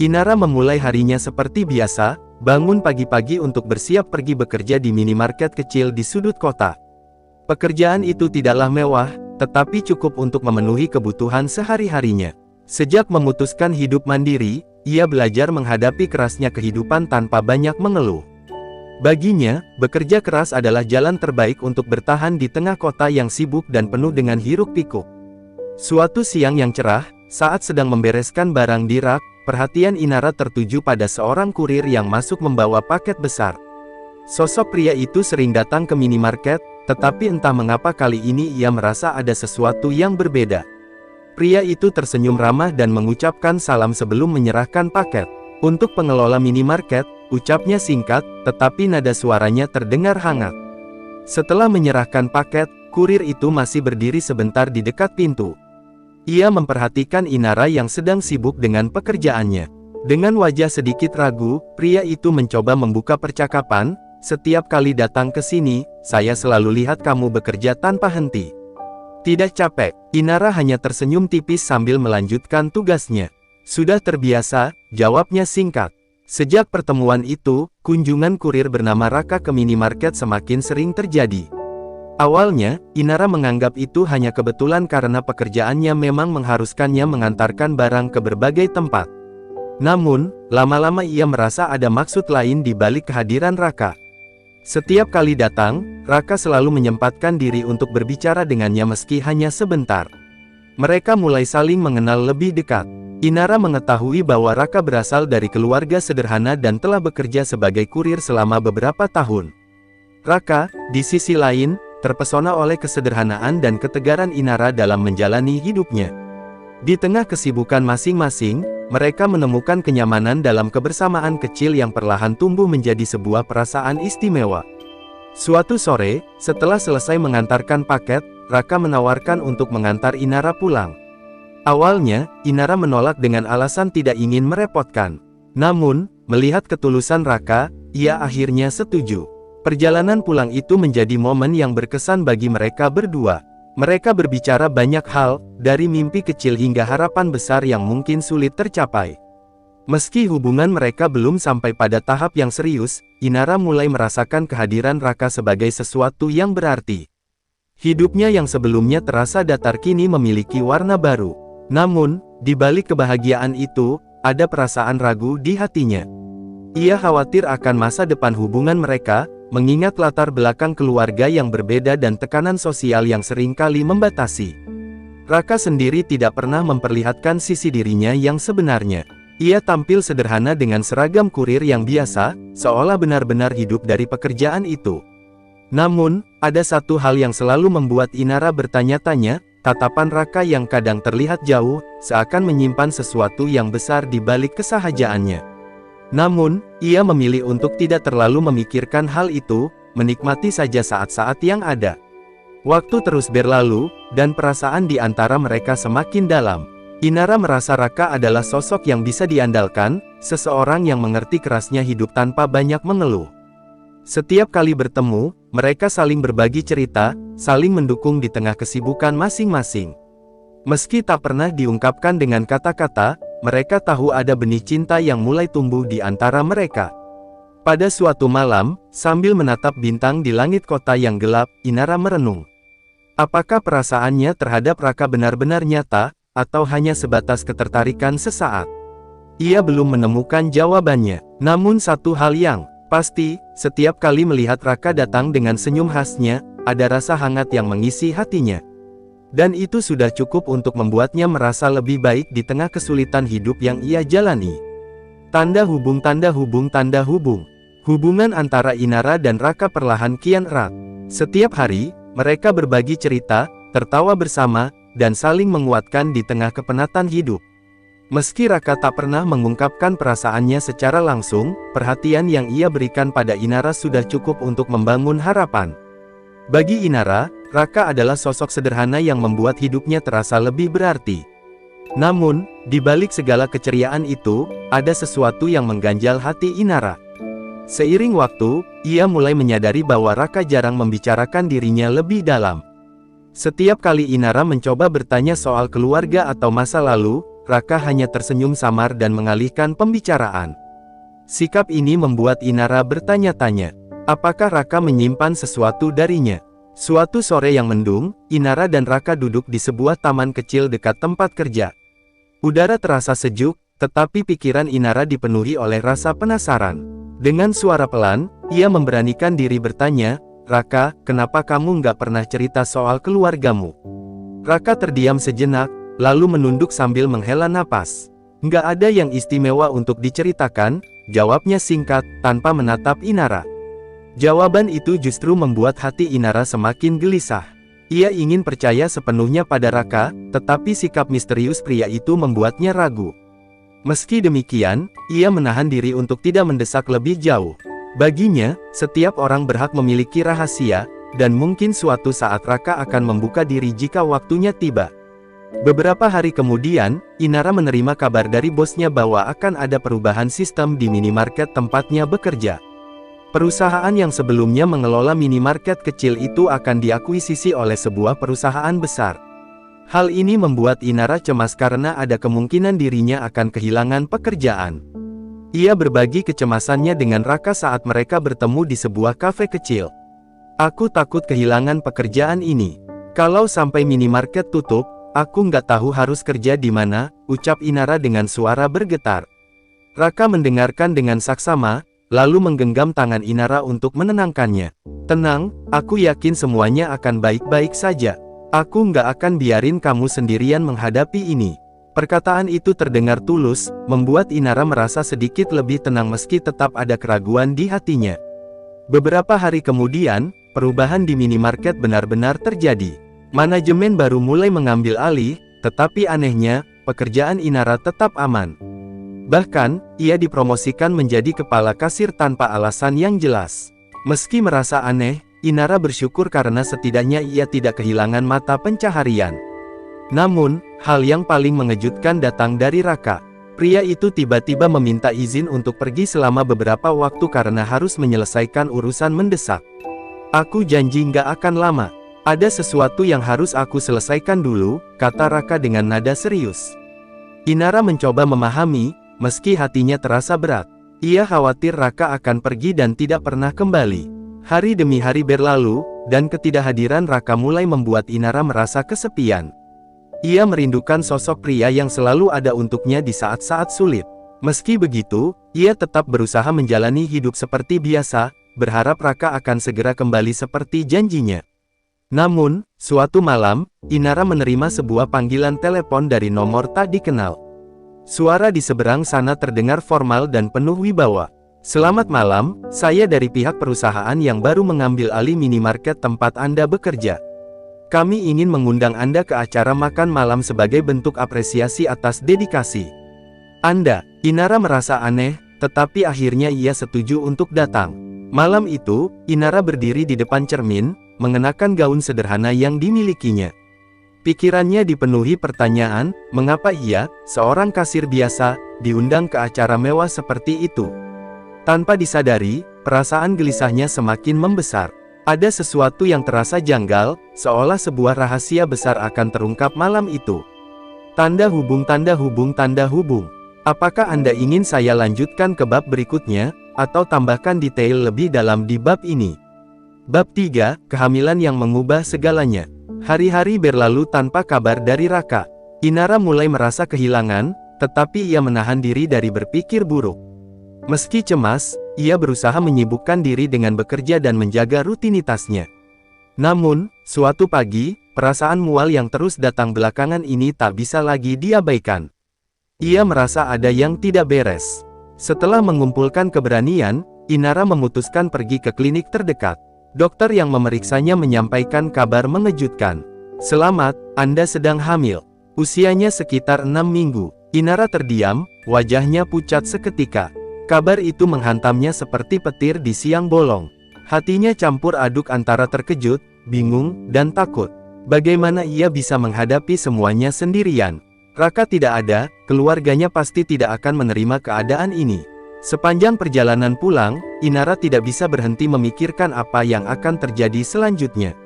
Inara memulai harinya seperti biasa, bangun pagi-pagi untuk bersiap pergi bekerja di minimarket kecil di sudut kota. Pekerjaan itu tidaklah mewah, tetapi cukup untuk memenuhi kebutuhan sehari-harinya. Sejak memutuskan hidup mandiri, ia belajar menghadapi kerasnya kehidupan tanpa banyak mengeluh. Baginya, bekerja keras adalah jalan terbaik untuk bertahan di tengah kota yang sibuk dan penuh dengan hiruk-pikuk. Suatu siang yang cerah, saat sedang membereskan barang di rak, perhatian Inara tertuju pada seorang kurir yang masuk membawa paket besar. Sosok pria itu sering datang ke minimarket, tetapi entah mengapa kali ini ia merasa ada sesuatu yang berbeda. Pria itu tersenyum ramah dan mengucapkan salam sebelum menyerahkan paket. Untuk pengelola minimarket, ucapnya singkat, tetapi nada suaranya terdengar hangat. Setelah menyerahkan paket, kurir itu masih berdiri sebentar di dekat pintu. Ia memperhatikan Inara yang sedang sibuk dengan pekerjaannya. Dengan wajah sedikit ragu, pria itu mencoba membuka percakapan, "Setiap kali datang ke sini, saya selalu lihat kamu bekerja tanpa henti. Tidak capek?" Inara hanya tersenyum tipis sambil melanjutkan tugasnya. "Sudah terbiasa," jawabnya singkat. Sejak pertemuan itu, kunjungan kurir bernama Raka ke minimarket semakin sering terjadi. Awalnya, Inara menganggap itu hanya kebetulan karena pekerjaannya memang mengharuskannya mengantarkan barang ke berbagai tempat. Namun, lama-lama ia merasa ada maksud lain di balik kehadiran Raka. Setiap kali datang, Raka selalu menyempatkan diri untuk berbicara dengannya meski hanya sebentar. Mereka mulai saling mengenal lebih dekat. Inara mengetahui bahwa Raka berasal dari keluarga sederhana dan telah bekerja sebagai kurir selama beberapa tahun. Raka, di sisi lain, terpesona oleh kesederhanaan dan ketegaran Inara dalam menjalani hidupnya. Di tengah kesibukan masing-masing, mereka menemukan kenyamanan dalam kebersamaan kecil yang perlahan tumbuh menjadi sebuah perasaan istimewa. Suatu sore, setelah selesai mengantarkan paket, Raka menawarkan untuk mengantar Inara pulang. Awalnya, Inara menolak dengan alasan tidak ingin merepotkan. Namun, melihat ketulusan Raka, ia akhirnya setuju. Perjalanan pulang itu menjadi momen yang berkesan bagi mereka berdua. Mereka berbicara banyak hal, dari mimpi kecil hingga harapan besar yang mungkin sulit tercapai. Meski hubungan mereka belum sampai pada tahap yang serius, Inara mulai merasakan kehadiran Raka sebagai sesuatu yang berarti. Hidupnya yang sebelumnya terasa datar kini memiliki warna baru. Namun, di balik kebahagiaan itu, ada perasaan ragu di hatinya. Ia khawatir akan masa depan hubungan mereka, mengingat latar belakang keluarga yang berbeda dan tekanan sosial yang seringkali membatasi. Raka sendiri tidak pernah memperlihatkan sisi dirinya yang sebenarnya. Ia tampil sederhana dengan seragam kurir yang biasa, seolah benar-benar hidup dari pekerjaan itu. Namun, ada satu hal yang selalu membuat Inara bertanya-tanya, tatapan Raka yang kadang terlihat jauh, seakan menyimpan sesuatu yang besar di balik kesahajaannya. Namun, ia memilih untuk tidak terlalu memikirkan hal itu, menikmati saja saat-saat yang ada. Waktu terus berlalu, dan perasaan di antara mereka semakin dalam. Inara merasa Raka adalah sosok yang bisa diandalkan, seseorang yang mengerti kerasnya hidup tanpa banyak mengeluh. Setiap kali bertemu, mereka saling berbagi cerita, saling mendukung di tengah kesibukan masing-masing. Meski tak pernah diungkapkan dengan kata-kata, mereka tahu ada benih cinta yang mulai tumbuh di antara mereka. Pada suatu malam, sambil menatap bintang di langit kota yang gelap, Inara merenung. Apakah perasaannya terhadap Raka benar-benar nyata, atau hanya sebatas ketertarikan sesaat? Ia belum menemukan jawabannya. Namun satu hal yang pasti, setiap kali melihat Raka datang dengan senyum khasnya, ada rasa hangat yang mengisi hatinya. Dan itu sudah cukup untuk membuatnya merasa lebih baik di tengah kesulitan hidup yang ia jalani. Tanda hubung. Hubungan antara Inara dan Raka perlahan kian erat. Setiap hari, mereka berbagi cerita, tertawa bersama, dan saling menguatkan di tengah kepenatan hidup. Meski Raka tak pernah mengungkapkan perasaannya secara langsung, perhatian yang ia berikan pada Inara sudah cukup untuk membangun harapan. Bagi Inara, Raka adalah sosok sederhana yang membuat hidupnya terasa lebih berarti. Namun, di balik segala keceriaan itu, ada sesuatu yang mengganjal hati Inara. Seiring waktu, ia mulai menyadari bahwa Raka jarang membicarakan dirinya lebih dalam. Setiap kali Inara mencoba bertanya soal keluarga atau masa lalu, Raka hanya tersenyum samar dan mengalihkan pembicaraan. Sikap ini membuat Inara bertanya-tanya, apakah Raka menyimpan sesuatu darinya? Suatu sore yang mendung, Inara dan Raka duduk di sebuah taman kecil dekat tempat kerja. Udara terasa sejuk, tetapi pikiran Inara dipenuhi oleh rasa penasaran. Dengan suara pelan, ia memberanikan diri bertanya, Raka, kenapa kamu nggak pernah cerita soal keluargamu? Raka terdiam sejenak, lalu menunduk sambil menghela napas. Nggak ada yang istimewa untuk diceritakan, jawabnya singkat, tanpa menatap Inara. Jawaban itu justru membuat hati Inara semakin gelisah. Ia ingin percaya sepenuhnya pada Raka, tetapi sikap misterius pria itu membuatnya ragu. Meski demikian, ia menahan diri untuk tidak mendesak lebih jauh. Baginya, setiap orang berhak memiliki rahasia, dan mungkin suatu saat Raka akan membuka diri jika waktunya tiba. Beberapa hari kemudian, Inara menerima kabar dari bosnya bahwa akan ada perubahan sistem di minimarket tempatnya bekerja. Perusahaan yang sebelumnya mengelola minimarket kecil itu akan diakuisisi oleh sebuah perusahaan besar. Hal ini membuat Inara cemas karena ada kemungkinan dirinya akan kehilangan pekerjaan. Ia berbagi kecemasannya dengan Raka saat mereka bertemu di sebuah kafe kecil. Aku takut kehilangan pekerjaan ini. Kalau sampai minimarket tutup, aku nggak tahu harus kerja di mana, ucap Inara dengan suara bergetar. Raka mendengarkan dengan saksama, lalu menggenggam tangan Inara untuk menenangkannya. Tenang, aku yakin semuanya akan baik-baik saja. Aku nggak akan biarin kamu sendirian menghadapi ini. Perkataan itu terdengar tulus, membuat Inara merasa sedikit lebih tenang meski tetap ada keraguan di hatinya. Beberapa hari kemudian, perubahan di minimarket benar-benar terjadi. Manajemen baru mulai mengambil alih, tetapi anehnya, pekerjaan Inara tetap aman. Bahkan, ia dipromosikan menjadi kepala kasir tanpa alasan yang jelas. Meski merasa aneh, Inara bersyukur karena setidaknya ia tidak kehilangan mata pencaharian. Namun, hal yang paling mengejutkan datang dari Raka. Pria itu tiba-tiba meminta izin untuk pergi selama beberapa waktu karena harus menyelesaikan urusan mendesak. Aku janji nggak akan lama. Ada sesuatu yang harus aku selesaikan dulu, kata Raka dengan nada serius. Inara mencoba memahami, meski hatinya terasa berat. Ia khawatir Raka akan pergi dan tidak pernah kembali. Hari demi hari berlalu, dan ketidakhadiran Raka mulai membuat Inara merasa kesepian. Ia merindukan sosok pria yang selalu ada untuknya di saat-saat sulit. Meski begitu, ia tetap berusaha menjalani hidup seperti biasa, berharap Raka akan segera kembali seperti janjinya. Namun, suatu malam, Inara menerima sebuah panggilan telepon dari nomor tak dikenal. Suara di seberang sana terdengar formal dan penuh wibawa. Selamat malam, saya dari pihak perusahaan yang baru mengambil alih minimarket tempat Anda bekerja. Kami ingin mengundang Anda ke acara makan malam sebagai bentuk apresiasi atas dedikasi Anda. Inara merasa aneh, tetapi akhirnya ia setuju untuk datang. Malam itu, Inara berdiri di depan cermin, mengenakan gaun sederhana yang dimilikinya. Pikirannya dipenuhi pertanyaan, mengapa ia, seorang kasir biasa, diundang ke acara mewah seperti itu. Tanpa disadari, perasaan gelisahnya semakin membesar. Ada sesuatu yang terasa janggal, seolah sebuah rahasia besar akan terungkap malam itu. Tanda hubung, tanda hubung, tanda hubung. Apakah Anda ingin saya lanjutkan ke bab berikutnya, atau tambahkan detail lebih dalam di bab ini? Bab 3, Kehamilan yang Mengubah Segalanya. Hari-hari berlalu tanpa kabar dari Raka. Inara mulai merasa kehilangan, tetapi ia menahan diri dari berpikir buruk. Meski cemas, ia berusaha menyibukkan diri dengan bekerja dan menjaga rutinitasnya. Namun, suatu pagi, perasaan mual yang terus datang belakangan ini tak bisa lagi diabaikan. Ia merasa ada yang tidak beres. Setelah mengumpulkan keberanian, Inara memutuskan pergi ke klinik terdekat. Dokter yang memeriksanya menyampaikan kabar mengejutkan. Selamat, Anda sedang hamil. Usianya sekitar 6 minggu. Inara terdiam, wajahnya pucat seketika. Kabar itu menghantamnya seperti petir di siang bolong. Hatinya campur aduk antara terkejut, bingung, dan takut. Bagaimana ia bisa menghadapi semuanya sendirian? Raka tidak ada, keluarganya pasti tidak akan menerima keadaan ini. Sepanjang perjalanan pulang, Inara tidak bisa berhenti memikirkan apa yang akan terjadi selanjutnya.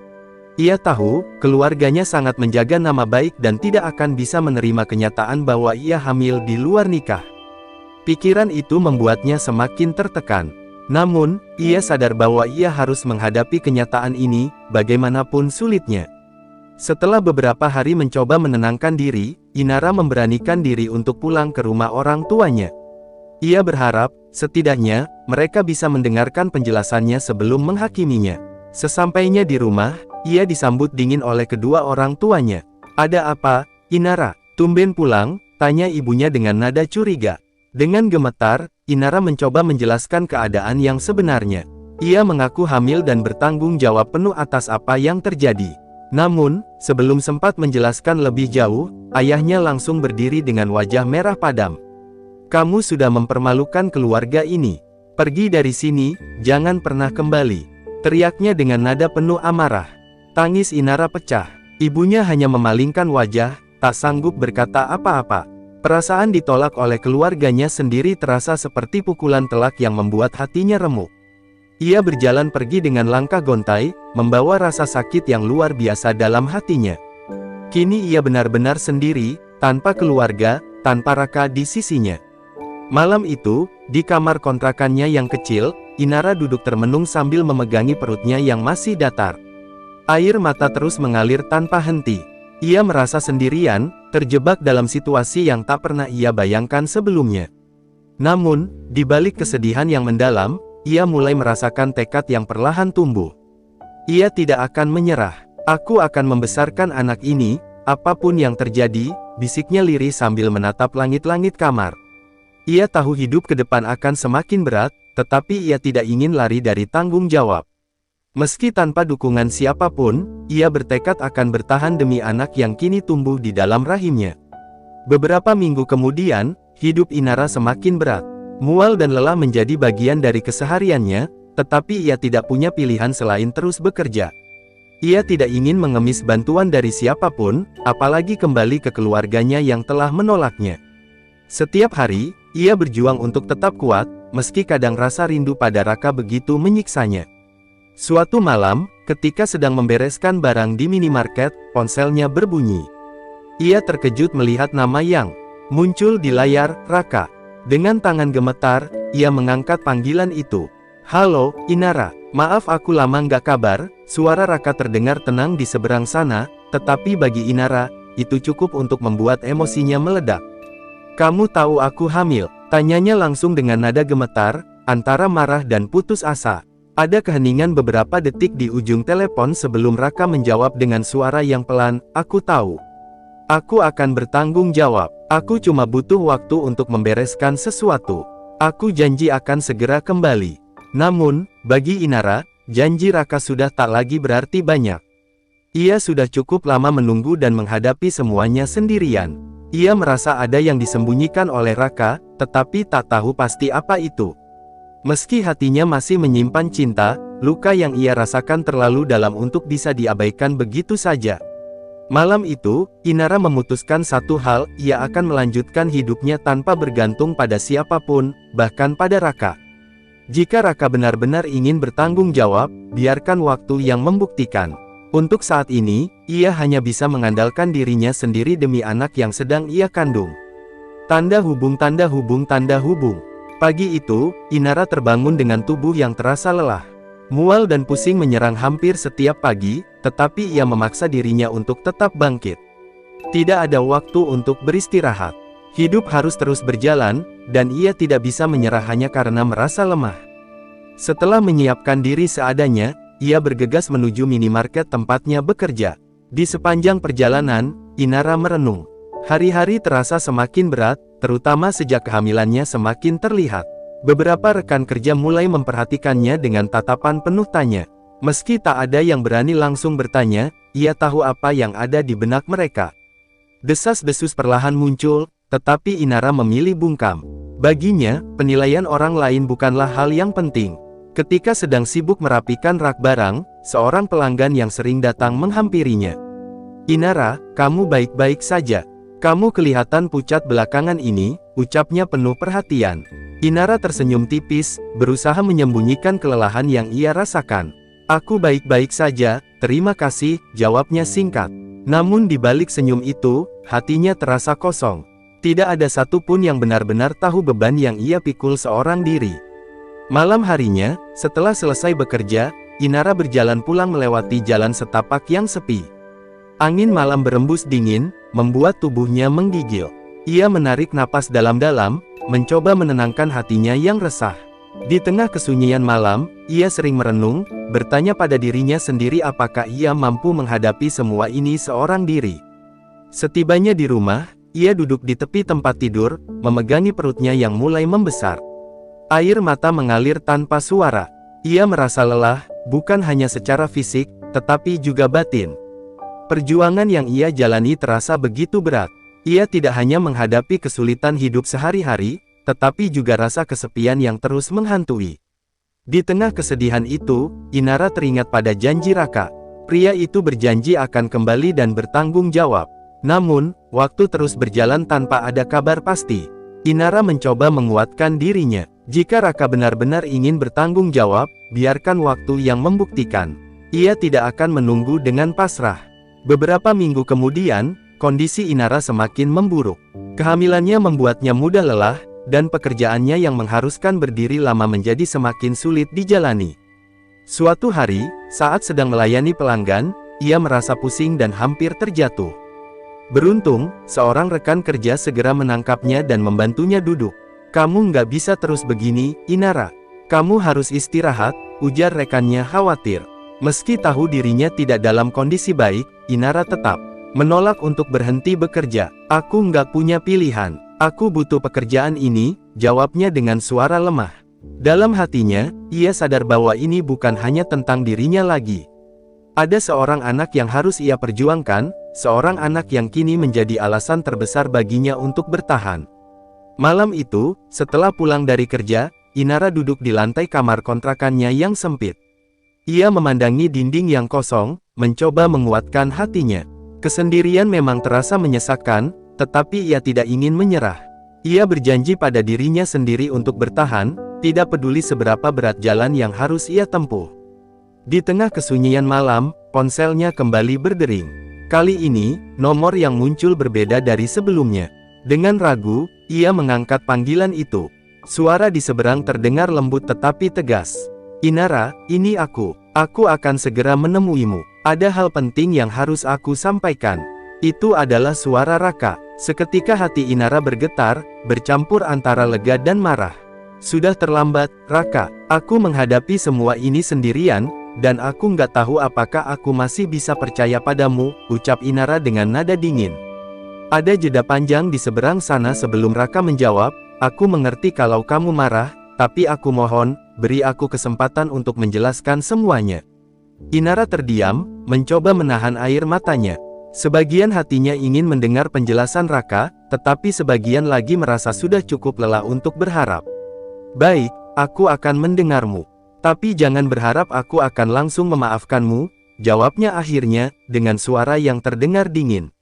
Ia tahu, keluarganya sangat menjaga nama baik dan tidak akan bisa menerima kenyataan bahwa ia hamil di luar nikah. Pikiran itu membuatnya semakin tertekan. Namun, ia sadar bahwa ia harus menghadapi kenyataan ini, bagaimanapun sulitnya. Setelah beberapa hari mencoba menenangkan diri, Inara memberanikan diri untuk pulang ke rumah orang tuanya. Ia berharap, setidaknya, mereka bisa mendengarkan penjelasannya sebelum menghakiminya. Sesampainya di rumah, ia disambut dingin oleh kedua orang tuanya. "Ada apa, Inara? Tumben pulang?" tanya ibunya dengan nada curiga. Dengan gemetar, Inara mencoba menjelaskan keadaan yang sebenarnya. Ia mengaku hamil dan bertanggung jawab penuh atas apa yang terjadi. Namun, sebelum sempat menjelaskan lebih jauh, ayahnya langsung berdiri dengan wajah merah padam. "Kamu sudah mempermalukan keluarga ini. Pergi dari sini, jangan pernah kembali," teriaknya dengan nada penuh amarah. Tangis Inara pecah. Ibunya hanya memalingkan wajah, tak sanggup berkata apa-apa. Perasaan ditolak oleh keluarganya sendiri terasa seperti pukulan telak yang membuat hatinya remuk. Ia berjalan pergi dengan langkah gontai, membawa rasa sakit yang luar biasa dalam hatinya. Kini ia benar-benar sendiri, tanpa keluarga, tanpa Raka di sisinya. Malam itu, di kamar kontrakannya yang kecil, Inara duduk termenung sambil memegangi perutnya yang masih datar. Air mata terus mengalir tanpa henti. Ia merasa sendirian, terjebak dalam situasi yang tak pernah ia bayangkan sebelumnya. Namun, di balik kesedihan yang mendalam, ia mulai merasakan tekad yang perlahan tumbuh. Ia tidak akan menyerah. "Aku akan membesarkan anak ini, apapun yang terjadi," bisiknya lirih sambil menatap langit-langit kamar. Ia tahu hidup ke depan akan semakin berat, tetapi ia tidak ingin lari dari tanggung jawab. Meski tanpa dukungan siapapun, ia bertekad akan bertahan demi anak yang kini tumbuh di dalam rahimnya. Beberapa minggu kemudian, hidup Inara semakin berat. Mual dan lelah menjadi bagian dari kesehariannya, tetapi ia tidak punya pilihan selain terus bekerja. Ia tidak ingin mengemis bantuan dari siapapun, apalagi kembali ke keluarganya yang telah menolaknya. Setiap hari, ia berjuang untuk tetap kuat, meski kadang rasa rindu pada Raka begitu menyiksanya. Suatu malam, ketika sedang membereskan barang di minimarket, ponselnya berbunyi. Ia terkejut melihat nama yang muncul di layar, Raka. Dengan tangan gemetar, ia mengangkat panggilan itu. "Halo, Inara. Maaf aku lama nggak kabar." Suara Raka terdengar tenang di seberang sana, tetapi bagi Inara, itu cukup untuk membuat emosinya meledak. "Kamu tahu aku hamil?" tanyanya langsung dengan nada gemetar, antara marah dan putus asa. Ada keheningan beberapa detik di ujung telepon sebelum Raka menjawab dengan suara yang pelan, "Aku tahu. Aku akan bertanggung jawab. Aku cuma butuh waktu untuk membereskan sesuatu. Aku janji akan segera kembali." Namun, bagi Inara, janji Raka sudah tak lagi berarti banyak. Ia sudah cukup lama menunggu dan menghadapi semuanya sendirian. Ia merasa ada yang disembunyikan oleh Raka, tetapi tak tahu pasti apa itu. Meski hatinya masih menyimpan cinta, luka yang ia rasakan terlalu dalam untuk bisa diabaikan begitu saja. Malam itu, Inara memutuskan satu hal, ia akan melanjutkan hidupnya tanpa bergantung pada siapapun, bahkan pada Raka. Jika Raka benar-benar ingin bertanggung jawab, biarkan waktu yang membuktikan. Untuk saat ini, ia hanya bisa mengandalkan dirinya sendiri demi anak yang sedang ia kandung. Tanda hubung, tanda hubung, tanda hubung. Pagi itu, Inara terbangun dengan tubuh yang terasa lelah. Mual dan pusing menyerang hampir setiap pagi, tetapi ia memaksa dirinya untuk tetap bangkit. Tidak ada waktu untuk beristirahat. Hidup harus terus berjalan, dan ia tidak bisa menyerah hanya karena merasa lemah. Setelah menyiapkan diri seadanya, ia bergegas menuju minimarket tempatnya bekerja. Di sepanjang perjalanan, Inara merenung. Hari-hari terasa semakin berat, terutama sejak kehamilannya semakin terlihat. Beberapa rekan kerja mulai memperhatikannya dengan tatapan penuh tanya. Meski tak ada yang berani langsung bertanya, ia tahu apa yang ada di benak mereka. Desas-desus perlahan muncul, tetapi Inara memilih bungkam. Baginya, penilaian orang lain bukanlah hal yang penting. Ketika sedang sibuk merapikan rak barang, seorang pelanggan yang sering datang menghampirinya. "Inara, kamu baik-baik saja? Kamu kelihatan pucat belakangan ini," ucapnya penuh perhatian. Inara tersenyum tipis, berusaha menyembunyikan kelelahan yang ia rasakan. "Aku baik-baik saja, terima kasih, jawabnya singkat. Namun di balik senyum itu, hatinya terasa kosong. Tidak ada satupun yang benar-benar tahu beban yang ia pikul seorang diri. Malam harinya, setelah selesai bekerja, Inara berjalan pulang melewati jalan setapak yang sepi. Angin malam berembus dingin, membuat tubuhnya menggigil. Ia menarik napas dalam-dalam, mencoba menenangkan hatinya yang resah. Di tengah kesunyian malam, ia sering merenung, bertanya pada dirinya sendiri apakah ia mampu menghadapi semua ini seorang diri. Setibanya di rumah, ia duduk di tepi tempat tidur, memegangi perutnya yang mulai membesar. Air mata mengalir tanpa suara. Ia merasa lelah, bukan hanya secara fisik, tetapi juga batin. Perjuangan yang ia jalani terasa begitu berat. Ia tidak hanya menghadapi kesulitan hidup sehari-hari, tetapi juga rasa kesepian yang terus menghantui. Di tengah kesedihan itu, Inara teringat pada janji Raka. Pria itu berjanji akan kembali dan bertanggung jawab. Namun, waktu terus berjalan tanpa ada kabar pasti. Inara mencoba menguatkan dirinya. Jika Raka benar-benar ingin bertanggung jawab, biarkan waktu yang membuktikan. Ia tidak akan menunggu dengan pasrah. Beberapa minggu kemudian, kondisi Inara semakin memburuk. Kehamilannya membuatnya mudah lelah, dan pekerjaannya yang mengharuskan berdiri lama menjadi semakin sulit dijalani. Suatu hari, saat sedang melayani pelanggan, ia merasa pusing dan hampir terjatuh. Beruntung, seorang rekan kerja segera menangkapnya dan membantunya duduk. "Kamu nggak bisa terus begini, Inara. Kamu harus istirahat," ujar rekannya khawatir. Meski tahu dirinya tidak dalam kondisi baik, Inara tetap menolak untuk berhenti bekerja. "Aku nggak punya pilihan. Aku butuh pekerjaan ini," jawabnya dengan suara lemah. Dalam hatinya, ia sadar bahwa ini bukan hanya tentang dirinya lagi. Ada seorang anak yang harus ia perjuangkan, seorang anak yang kini menjadi alasan terbesar baginya untuk bertahan. Malam itu, setelah pulang dari kerja, Inara duduk di lantai kamar kontrakannya yang sempit. Ia memandangi dinding yang kosong, mencoba menguatkan hatinya. Kesendirian memang terasa menyesakkan, tetapi ia tidak ingin menyerah. Ia berjanji pada dirinya sendiri untuk bertahan, tidak peduli seberapa berat jalan yang harus ia tempuh. Di tengah kesunyian malam, ponselnya kembali berdering. Kali ini, nomor yang muncul berbeda dari sebelumnya. Dengan ragu, ia mengangkat panggilan itu. Suara di seberang terdengar lembut tetapi tegas. "Inara, ini aku. Aku akan segera menemuimu. Ada hal penting yang harus aku sampaikan." Itu adalah suara Raka. Seketika hati Inara bergetar, bercampur antara lega dan marah. "Sudah terlambat, Raka. Aku menghadapi semua ini sendirian, dan aku nggak tahu apakah aku masih bisa percaya padamu," ucap Inara dengan nada dingin. Ada jeda panjang di seberang sana sebelum Raka menjawab, "Aku mengerti kalau kamu marah, tapi aku mohon, beri aku kesempatan untuk menjelaskan semuanya." Inara terdiam, mencoba menahan air matanya. Sebagian hatinya ingin mendengar penjelasan Raka, tetapi sebagian lagi merasa sudah cukup lelah untuk berharap. "Baik, aku akan mendengarmu. Tapi jangan berharap aku akan langsung memaafkanmu," jawabnya akhirnya, dengan suara yang terdengar dingin.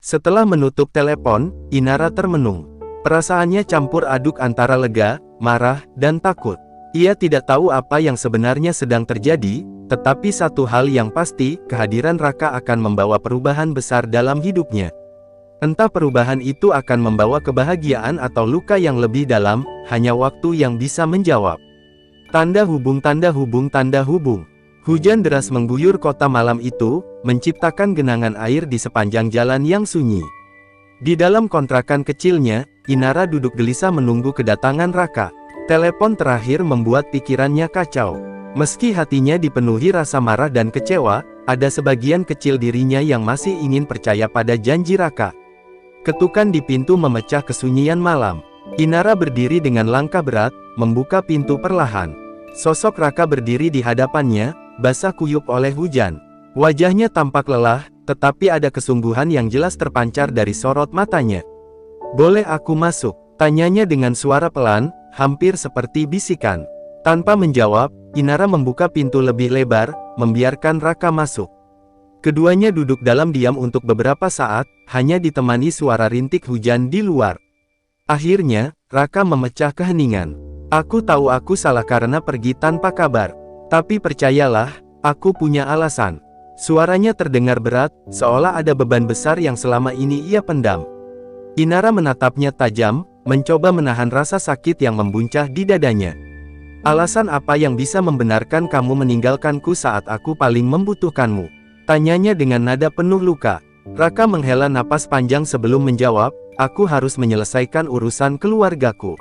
Setelah menutup telepon, Inara termenung. Perasaannya campur aduk antara lega, marah, dan takut. Ia tidak tahu apa yang sebenarnya sedang terjadi, tetapi satu hal yang pasti, kehadiran Raka akan membawa perubahan besar dalam hidupnya. Entah perubahan itu akan membawa kebahagiaan atau luka yang lebih dalam, hanya waktu yang bisa menjawab. Tanda hubung, tanda hubung, tanda hubung. Hujan deras mengguyur kota malam itu, menciptakan genangan air di sepanjang jalan yang sunyi. Di dalam kontrakan kecilnya, Inara duduk gelisah menunggu kedatangan Raka. Telepon terakhir membuat pikirannya kacau. Meski hatinya dipenuhi rasa marah dan kecewa, ada sebagian kecil dirinya yang masih ingin percaya pada janji Raka. Ketukan di pintu memecah kesunyian malam. Inara berdiri dengan langkah berat, membuka pintu perlahan. Sosok Raka berdiri di hadapannya, basah kuyup oleh hujan. Wajahnya tampak lelah, tetapi ada kesungguhan yang jelas terpancar dari sorot matanya. "Boleh aku masuk?" tanyanya dengan suara pelan, hampir seperti bisikan. Tanpa menjawab, Inara membuka pintu lebih lebar, membiarkan Raka masuk. Keduanya duduk dalam diam untuk beberapa saat, hanya ditemani suara rintik hujan di luar. Akhirnya, Raka memecah keheningan. "Aku tahu aku salah karena pergi tanpa kabar. Tapi percayalah, aku punya alasan. Suaranya terdengar berat, seolah ada beban besar yang selama ini ia pendam. Inara menatapnya tajam, mencoba menahan rasa sakit yang membuncah di dadanya. Alasan apa yang bisa membenarkan kamu meninggalkanku saat aku paling membutuhkanmu? Tanyanya dengan nada penuh luka. Raka menghela napas panjang sebelum menjawab, aku harus menyelesaikan urusan keluargaku.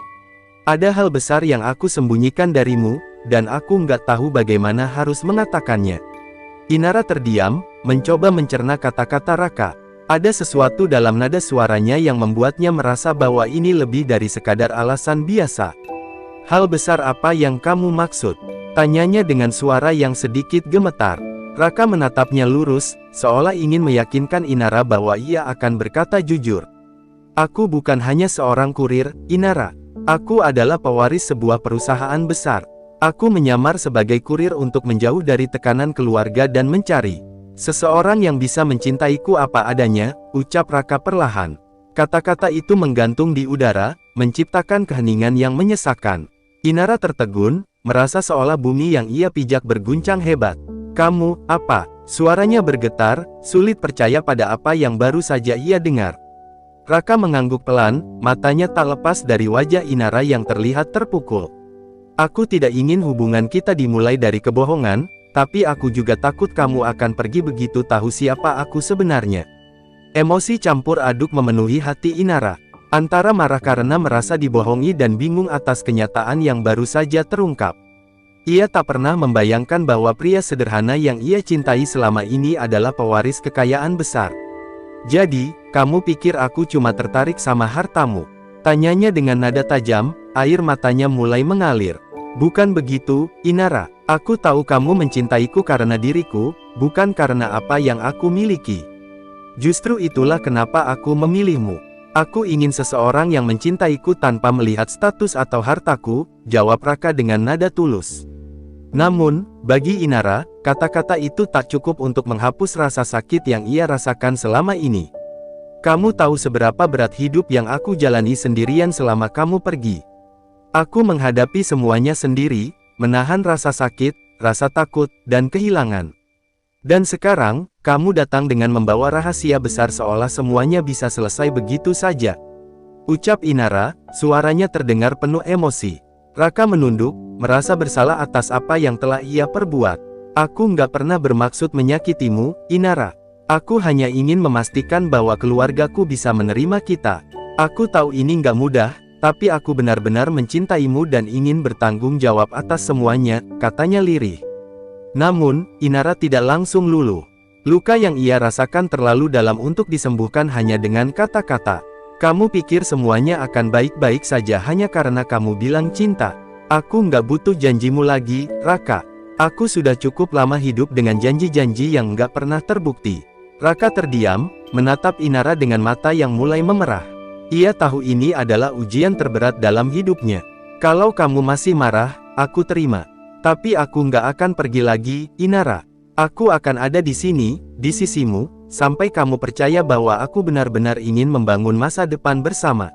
Ada hal besar yang aku sembunyikan darimu, dan aku nggak tahu bagaimana harus mengatakannya. Inara terdiam, mencoba mencerna kata-kata Raka. Ada sesuatu dalam nada suaranya yang membuatnya merasa bahwa ini lebih dari sekadar alasan biasa. Hal besar apa yang kamu maksud? Tanyanya dengan suara yang sedikit gemetar. Raka menatapnya lurus, seolah ingin meyakinkan Inara bahwa ia akan berkata jujur. Aku bukan hanya seorang kurir, Inara. Aku adalah pewaris sebuah perusahaan besar. Aku menyamar sebagai kurir untuk menjauh dari tekanan keluarga dan mencari seseorang yang bisa mencintaiku apa adanya, ucap Raka perlahan. Kata-kata itu menggantung di udara, menciptakan keheningan yang menyesakkan. Inara tertegun, merasa seolah bumi yang ia pijak berguncang hebat. Kamu, apa? Suaranya bergetar, sulit percaya pada apa yang baru saja ia dengar. Raka mengangguk pelan, matanya tak lepas dari wajah Inara yang terlihat terpukul. Aku tidak ingin hubungan kita dimulai dari kebohongan, tapi aku juga takut kamu akan pergi begitu tahu siapa aku sebenarnya. Emosi campur aduk memenuhi hati Inara. Antara marah karena merasa dibohongi dan bingung atas kenyataan yang baru saja terungkap. Ia tak pernah membayangkan bahwa pria sederhana yang ia cintai selama ini adalah pewaris kekayaan besar. Jadi, kamu pikir aku cuma tertarik sama hartamu? Tanyanya dengan nada tajam, air matanya mulai mengalir. Bukan begitu, Inara. Aku tahu kamu mencintaiku karena diriku, bukan karena apa yang aku miliki. Justru itulah kenapa aku memilihmu. Aku ingin seseorang yang mencintaiku tanpa melihat status atau hartaku, jawab Raka dengan nada tulus. Namun, bagi Inara, kata-kata itu tak cukup untuk menghapus rasa sakit yang ia rasakan selama ini. Kamu tahu seberapa berat hidup yang aku jalani sendirian selama kamu pergi. Aku menghadapi semuanya sendiri, menahan rasa sakit, rasa takut, dan kehilangan. Dan sekarang, kamu datang dengan membawa rahasia besar seolah semuanya bisa selesai begitu saja. Ucap Inara, suaranya terdengar penuh emosi. Raka menunduk, merasa bersalah atas apa yang telah ia perbuat. Aku nggak pernah bermaksud menyakitimu, Inara. Aku hanya ingin memastikan bahwa keluargaku bisa menerima kita. Aku tahu ini nggak mudah, tapi aku benar-benar mencintaimu dan ingin bertanggung jawab atas semuanya, katanya lirih. Namun, Inara tidak langsung luluh. Luka yang ia rasakan terlalu dalam untuk disembuhkan hanya dengan kata-kata. Kamu pikir semuanya akan baik-baik saja hanya karena kamu bilang cinta. Aku nggak butuh janjimu lagi, Raka. Aku sudah cukup lama hidup dengan janji-janji yang nggak pernah terbukti. Raka terdiam, menatap Inara dengan mata yang mulai memerah. Ia tahu ini adalah ujian terberat dalam hidupnya. Kalau kamu masih marah, aku terima. Tapi aku nggak akan pergi lagi, Inara. Aku akan ada di sini, di sisimu, sampai kamu percaya bahwa aku benar-benar ingin membangun masa depan bersama.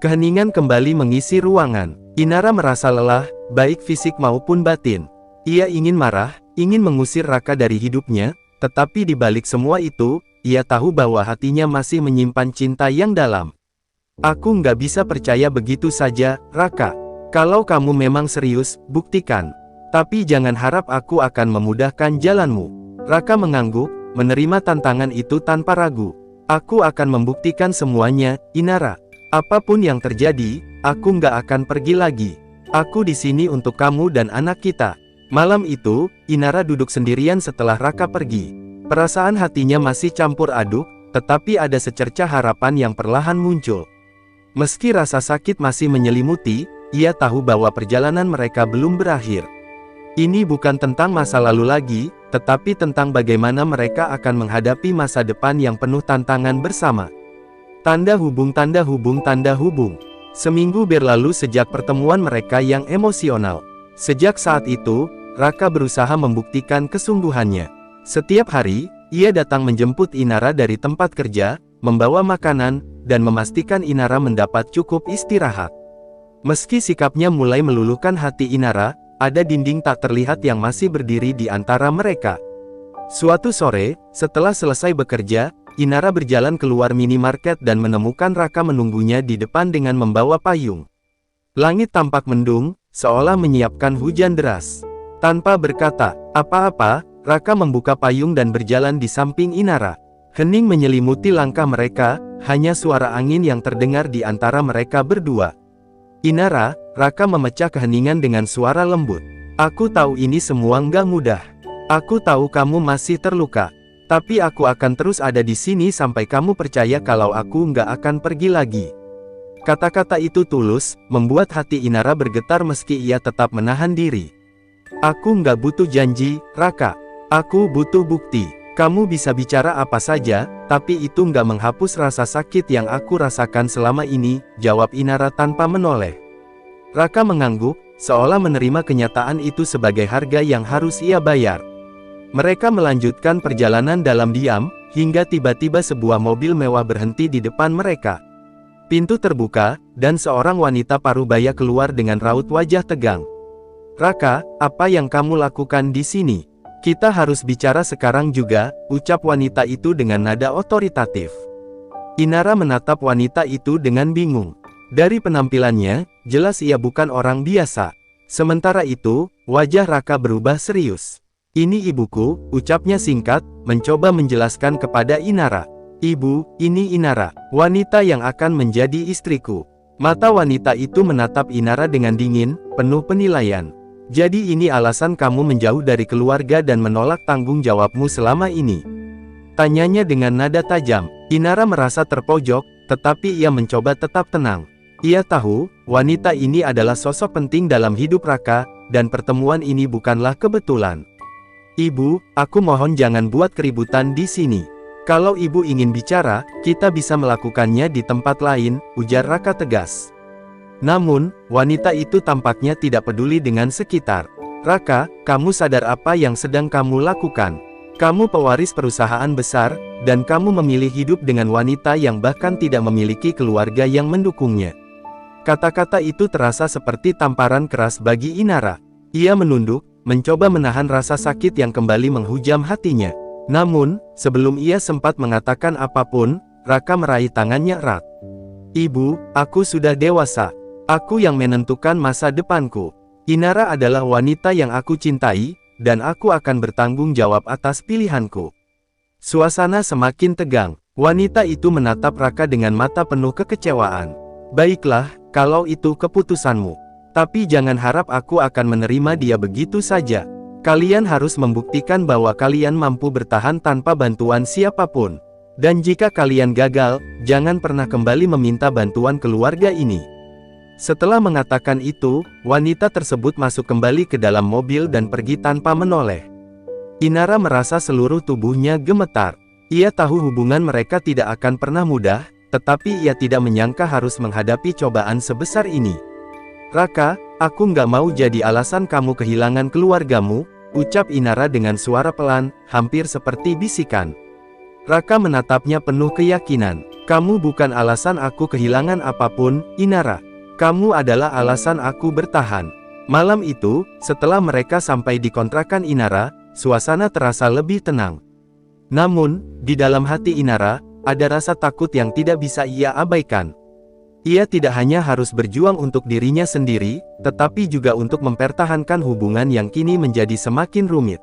Keheningan kembali mengisi ruangan. Inara merasa lelah, baik fisik maupun batin. Ia ingin marah, ingin mengusir Raka dari hidupnya, tetapi di balik semua itu, ia tahu bahwa hatinya masih menyimpan cinta yang dalam. Aku nggak bisa percaya begitu saja, Raka. Kalau kamu memang serius, buktikan. Tapi jangan harap aku akan memudahkan jalanmu. Raka mengangguk, menerima tantangan itu tanpa ragu. Aku akan membuktikan semuanya, Inara. Apapun yang terjadi, aku nggak akan pergi lagi. Aku di sini untuk kamu dan anak kita. Malam itu, Inara duduk sendirian setelah Raka pergi. Perasaan hatinya masih campur aduk, tetapi ada secercah harapan yang perlahan muncul. Meski rasa sakit masih menyelimuti, ia tahu bahwa perjalanan mereka belum berakhir. Ini bukan tentang masa lalu lagi, tetapi tentang bagaimana mereka akan menghadapi masa depan yang penuh tantangan bersama. Tanda hubung, tanda hubung, tanda hubung. Seminggu berlalu sejak pertemuan mereka yang emosional. Sejak saat itu, Raka berusaha membuktikan kesungguhannya. Setiap hari, ia datang menjemput Inara dari tempat kerja, membawa makanan, dan memastikan Inara mendapat cukup istirahat. Meski sikapnya mulai meluluhkan hati Inara, ada dinding tak terlihat yang masih berdiri di antara mereka. Suatu sore, setelah selesai bekerja, Inara berjalan keluar minimarket dan menemukan Raka menunggunya di depan dengan membawa payung. Langit tampak mendung, seolah menyiapkan hujan deras. Tanpa berkata apa-apa, Raka membuka payung dan berjalan di samping Inara. Hening menyelimuti langkah mereka, hanya suara angin yang terdengar di antara mereka berdua. Inara, Raka memecah keheningan dengan suara lembut. Aku tahu ini semua nggak mudah. Aku tahu kamu masih terluka. Tapi aku akan terus ada di sini sampai kamu percaya kalau aku nggak akan pergi lagi. Kata-kata itu tulus, membuat hati Inara bergetar meski ia tetap menahan diri. Aku nggak butuh janji, Raka. Aku butuh bukti. Kamu bisa bicara apa saja, tapi itu nggak menghapus rasa sakit yang aku rasakan selama ini, jawab Inara tanpa menoleh. Raka mengangguk, seolah menerima kenyataan itu sebagai harga yang harus ia bayar. Mereka melanjutkan perjalanan dalam diam, hingga tiba-tiba sebuah mobil mewah berhenti di depan mereka. Pintu terbuka, dan seorang wanita parubaya keluar dengan raut wajah tegang. Raka, apa yang kamu lakukan di sini? Kita harus bicara sekarang juga, ucap wanita itu dengan nada otoritatif. Inara menatap wanita itu dengan bingung. Dari penampilannya, jelas ia bukan orang biasa. Sementara itu, wajah Raka berubah serius. Ini ibuku, ucapnya singkat, mencoba menjelaskan kepada Inara. Ibu, ini Inara, wanita yang akan menjadi istriku. Mata wanita itu menatap Inara dengan dingin, penuh penilaian. Jadi ini alasan kamu menjauh dari keluarga dan menolak tanggung jawabmu selama ini? Tanyanya dengan nada tajam. Inara merasa terpojok, tetapi ia mencoba tetap tenang. Ia tahu, wanita ini adalah sosok penting dalam hidup Raka, dan pertemuan ini bukanlah kebetulan. Ibu, aku mohon jangan buat keributan di sini. Kalau ibu ingin bicara, kita bisa melakukannya di tempat lain, ujar Raka tegas. Namun, wanita itu tampaknya tidak peduli dengan sekitar. Raka, kamu sadar apa yang sedang kamu lakukan? Kamu pewaris perusahaan besar, dan kamu memilih hidup dengan wanita yang bahkan tidak memiliki keluarga yang mendukungnya. Kata-kata itu terasa seperti tamparan keras bagi Inara. Ia menunduk, mencoba menahan rasa sakit yang kembali menghujam hatinya. Namun, sebelum ia sempat mengatakan apapun, Raka meraih tangannya erat. Ibu, aku sudah dewasa. Aku yang menentukan masa depanku. Inara adalah wanita yang aku cintai, dan aku akan bertanggung jawab atas pilihanku. Suasana semakin tegang. Wanita itu menatap Raka dengan mata penuh kekecewaan. Baiklah, kalau itu keputusanmu. Tapi jangan harap aku akan menerima dia begitu saja. Kalian harus membuktikan bahwa kalian mampu bertahan tanpa bantuan siapapun. Dan jika kalian gagal, jangan pernah kembali meminta bantuan keluarga ini. Setelah mengatakan itu, wanita tersebut masuk kembali ke dalam mobil dan pergi tanpa menoleh. Inara merasa seluruh tubuhnya gemetar. Ia tahu hubungan mereka tidak akan pernah mudah, tetapi ia tidak menyangka harus menghadapi cobaan sebesar ini. Raka, aku nggak mau jadi alasan kamu kehilangan keluargamu, ucap Inara dengan suara pelan, hampir seperti bisikan. Raka menatapnya penuh keyakinan. Kamu bukan alasan aku kehilangan apapun, Inara. Kamu adalah alasan aku bertahan. Malam itu, setelah mereka sampai di kontrakan Inara, suasana terasa lebih tenang. Namun, di dalam hati Inara, ada rasa takut yang tidak bisa ia abaikan. Ia tidak hanya harus berjuang untuk dirinya sendiri, tetapi juga untuk mempertahankan hubungan yang kini menjadi semakin rumit.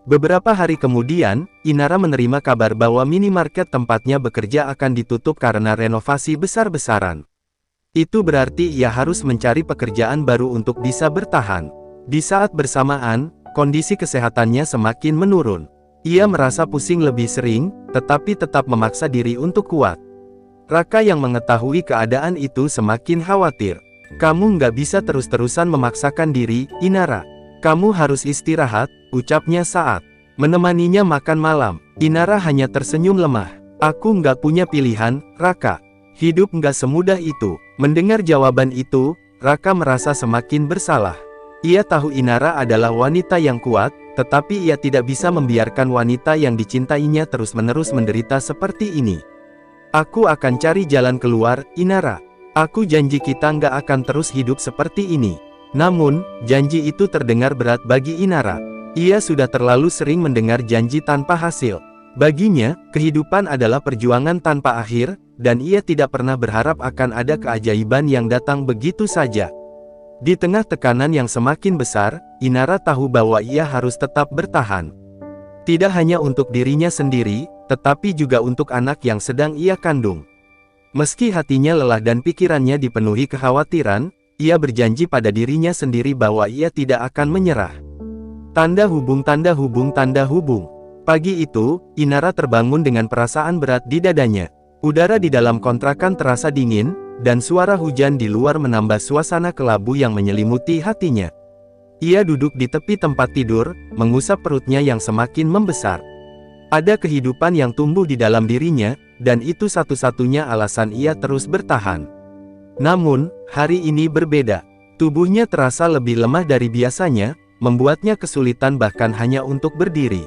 Beberapa hari kemudian, Inara menerima kabar bahwa minimarket tempatnya bekerja akan ditutup karena renovasi besar-besaran. Itu berarti ia harus mencari pekerjaan baru untuk bisa bertahan. Di saat bersamaan, kondisi kesehatannya semakin menurun. Ia merasa pusing lebih sering, tetapi tetap memaksa diri untuk kuat. Raka yang mengetahui keadaan itu semakin khawatir. Kamu nggak bisa terus-terusan memaksakan diri, Inara. Kamu harus istirahat, ucapnya saat menemaninya makan malam. Inara hanya tersenyum lemah. Aku nggak punya pilihan, Raka. Hidup nggak semudah itu. Mendengar jawaban itu, Raka merasa semakin bersalah. Ia tahu Inara adalah wanita yang kuat, tetapi ia tidak bisa membiarkan wanita yang dicintainya terus-menerus menderita seperti ini. Aku akan cari jalan keluar, Inara. Aku janji kita nggak akan terus hidup seperti ini. Namun, janji itu terdengar berat bagi Inara. Ia sudah terlalu sering mendengar janji tanpa hasil. Baginya, kehidupan adalah perjuangan tanpa akhir, dan ia tidak pernah berharap akan ada keajaiban yang datang begitu saja. Di tengah tekanan yang semakin besar, Inara tahu bahwa ia harus tetap bertahan. Tidak hanya untuk dirinya sendiri, tetapi juga untuk anak yang sedang ia kandung. Meski hatinya lelah dan pikirannya dipenuhi kekhawatiran, ia berjanji pada dirinya sendiri bahwa ia tidak akan menyerah. Tanda hubung, tanda hubung, tanda hubung. Pagi itu, Inara terbangun dengan perasaan berat di dadanya. Udara di dalam kontrakan terasa dingin, dan suara hujan di luar menambah suasana kelabu yang menyelimuti hatinya. Ia duduk di tepi tempat tidur, mengusap perutnya yang semakin membesar. Ada kehidupan yang tumbuh di dalam dirinya, dan itu satu-satunya alasan ia terus bertahan. Namun, hari ini berbeda. Tubuhnya terasa lebih lemah dari biasanya, membuatnya kesulitan bahkan hanya untuk berdiri.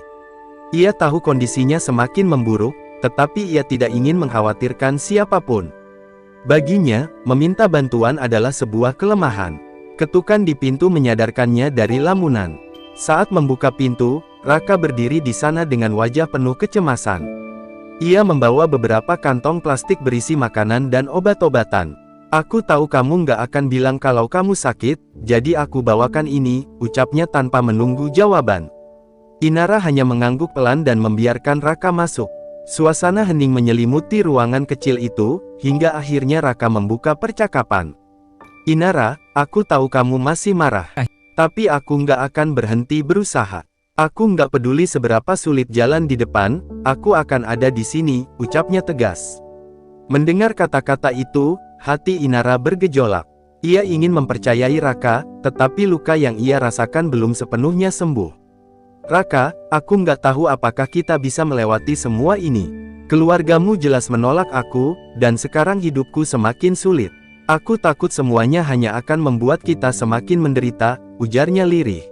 Ia tahu kondisinya semakin memburuk, tetapi ia tidak ingin mengkhawatirkan siapapun. Baginya, meminta bantuan adalah sebuah kelemahan. Ketukan di pintu menyadarkannya dari lamunan. Saat membuka pintu, Raka berdiri di sana dengan wajah penuh kecemasan. Ia membawa beberapa kantong plastik berisi makanan dan obat-obatan. "Aku tahu kamu nggak akan bilang kalau kamu sakit, jadi aku bawakan ini," ucapnya tanpa menunggu jawaban. Inara hanya mengangguk pelan dan membiarkan Raka masuk. Suasana hening menyelimuti ruangan kecil itu, hingga akhirnya Raka membuka percakapan. "Inara, aku tahu kamu masih marah. Tapi aku nggak akan berhenti berusaha. Aku nggak peduli seberapa sulit jalan di depan, aku akan ada di sini," ucapnya tegas. Mendengar kata-kata itu, hati Inara bergejolak. Ia ingin mempercayai Raka, tetapi luka yang ia rasakan belum sepenuhnya sembuh. "Raka, aku nggak tahu apakah kita bisa melewati semua ini. Keluargamu jelas menolak aku, dan sekarang hidupku semakin sulit. Aku takut semuanya hanya akan membuat kita semakin menderita," ujarnya lirih.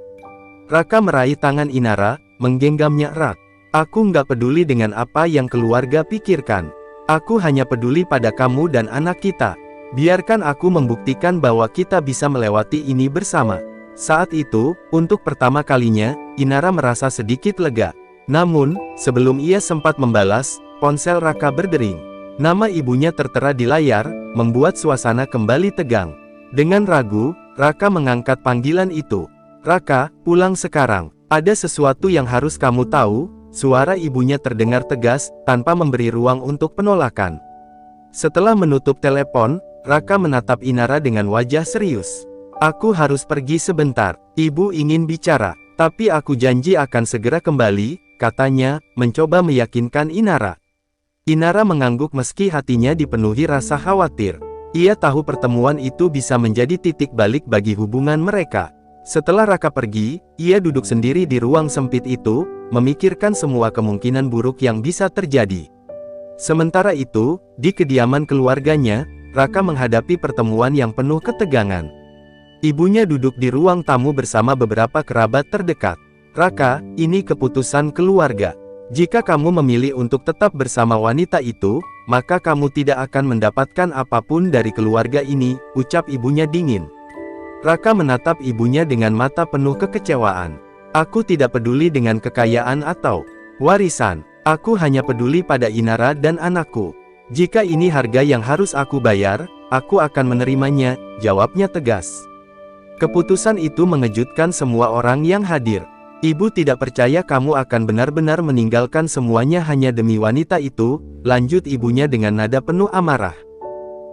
Raka meraih tangan Inara, menggenggamnya erat. "Aku nggak peduli dengan apa yang keluarga pikirkan. Aku hanya peduli pada kamu dan anak kita. Biarkan aku membuktikan bahwa kita bisa melewati ini bersama." Saat itu, untuk pertama kalinya, Inara merasa sedikit lega. Namun, sebelum ia sempat membalas, ponsel Raka berdering. Nama ibunya tertera di layar, membuat suasana kembali tegang. Dengan ragu, Raka mengangkat panggilan itu. "Raka, pulang sekarang. Ada sesuatu yang harus kamu tahu," suara ibunya terdengar tegas, tanpa memberi ruang untuk penolakan. Setelah menutup telepon, Raka menatap Inara dengan wajah serius. "Aku harus pergi sebentar. Ibu ingin bicara, tapi aku janji akan segera kembali," katanya, mencoba meyakinkan Inara. Inara mengangguk meski hatinya dipenuhi rasa khawatir. Ia tahu pertemuan itu bisa menjadi titik balik bagi hubungan mereka. Setelah Raka pergi, ia duduk sendiri di ruang sempit itu, memikirkan semua kemungkinan buruk yang bisa terjadi. Sementara itu, di kediaman keluarganya, Raka menghadapi pertemuan yang penuh ketegangan. Ibunya duduk di ruang tamu bersama beberapa kerabat terdekat. "Raka, ini keputusan keluarga. Jika kamu memilih untuk tetap bersama wanita itu, maka kamu tidak akan mendapatkan apapun dari keluarga ini," ucap ibunya dingin. Raka menatap ibunya dengan mata penuh kekecewaan. "Aku tidak peduli dengan kekayaan atau warisan. Aku hanya peduli pada Inara dan anakku. Jika ini harga yang harus aku bayar, aku akan menerimanya," jawabnya tegas. Keputusan itu mengejutkan semua orang yang hadir. "Ibu tidak percaya kamu akan benar-benar meninggalkan semuanya hanya demi wanita itu," lanjut ibunya dengan nada penuh amarah.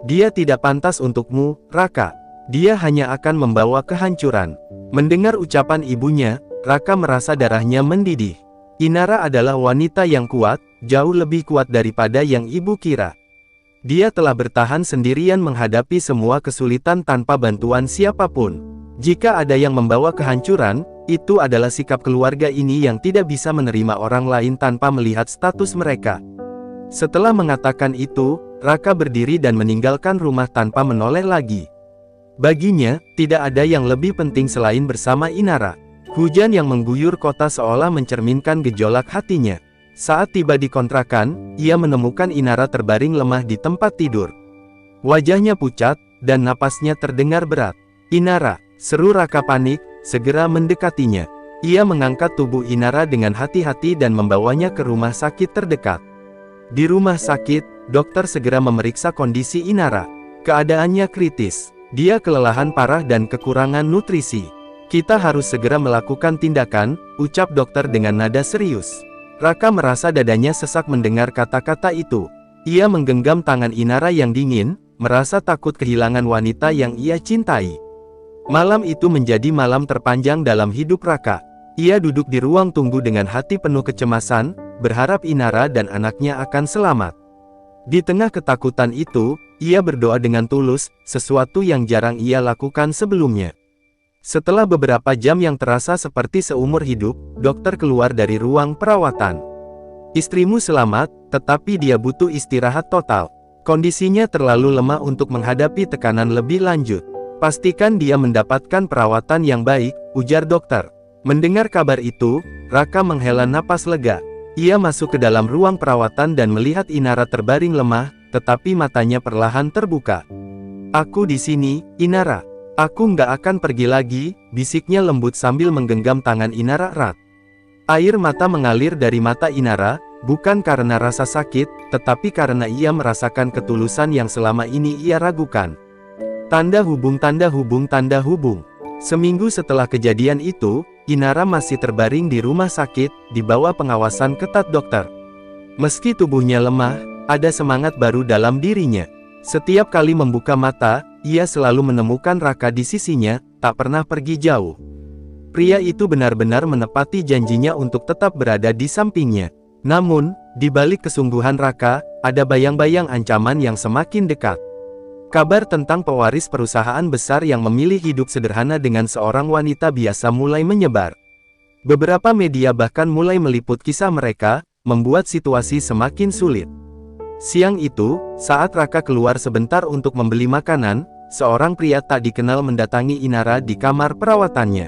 "Dia tidak pantas untukmu, Raka. Dia hanya akan membawa kehancuran." Mendengar ucapan ibunya, Raka merasa darahnya mendidih. Inara adalah wanita yang kuat, jauh lebih kuat daripada yang ibu kira. Dia telah bertahan sendirian menghadapi semua kesulitan tanpa bantuan siapapun. Jika ada yang membawa kehancuran, itu adalah sikap keluarga ini yang tidak bisa menerima orang lain tanpa melihat status mereka. Setelah mengatakan itu, Raka berdiri dan meninggalkan rumah tanpa menoleh lagi. Baginya, tidak ada yang lebih penting selain bersama Inara. Hujan yang mengguyur kota seolah mencerminkan gejolak hatinya. Saat tiba di kontrakan, ia menemukan Inara terbaring lemah di tempat tidur. Wajahnya pucat, dan napasnya terdengar berat. "Inara!" seru Raka panik, segera mendekatinya. Ia mengangkat tubuh Inara dengan hati-hati dan membawanya ke rumah sakit terdekat. Di rumah sakit, dokter segera memeriksa kondisi Inara. Keadaannya kritis. Dia kelelahan parah dan kekurangan nutrisi. Kita harus segera melakukan tindakan, ucap dokter dengan nada serius. Raka merasa dadanya sesak mendengar kata-kata itu. Ia menggenggam tangan Inara yang dingin, merasa takut kehilangan wanita yang ia cintai. Malam itu menjadi malam terpanjang dalam hidup Raka. Ia duduk di ruang tunggu dengan hati penuh kecemasan, berharap Inara dan anaknya akan selamat. Di tengah ketakutan itu, ia berdoa dengan tulus, sesuatu yang jarang ia lakukan sebelumnya. Setelah beberapa jam yang terasa seperti seumur hidup, dokter keluar dari ruang perawatan. Istrimu selamat, tetapi dia butuh istirahat total. Kondisinya terlalu lemah untuk menghadapi tekanan lebih lanjut. Pastikan dia mendapatkan perawatan yang baik, ujar dokter. Mendengar kabar itu, Raka menghela napas lega. Ia masuk ke dalam ruang perawatan dan melihat Inara terbaring lemah, tetapi matanya perlahan terbuka. Aku di sini, Inara. Aku nggak akan pergi lagi, bisiknya lembut sambil menggenggam tangan Inara erat. Air mata mengalir dari mata Inara, bukan karena rasa sakit, tetapi karena ia merasakan ketulusan yang selama ini ia ragukan. Tanda hubung, tanda hubung, tanda hubung. Seminggu setelah kejadian itu, Inara masih terbaring di rumah sakit, di bawah pengawasan ketat dokter. Meski tubuhnya lemah, ada semangat baru dalam dirinya. Setiap kali membuka mata, ia selalu menemukan Raka di sisinya, tak pernah pergi jauh. Pria itu benar-benar menepati janjinya untuk tetap berada di sampingnya. Namun, di balik kesungguhan Raka, ada bayang-bayang ancaman yang semakin dekat. Kabar tentang pewaris perusahaan besar yang memilih hidup sederhana dengan seorang wanita biasa mulai menyebar. Beberapa media bahkan mulai meliput kisah mereka, membuat situasi semakin sulit. Siang itu, saat Raka keluar sebentar untuk membeli makanan, seorang pria tak dikenal mendatangi Inara di kamar perawatannya.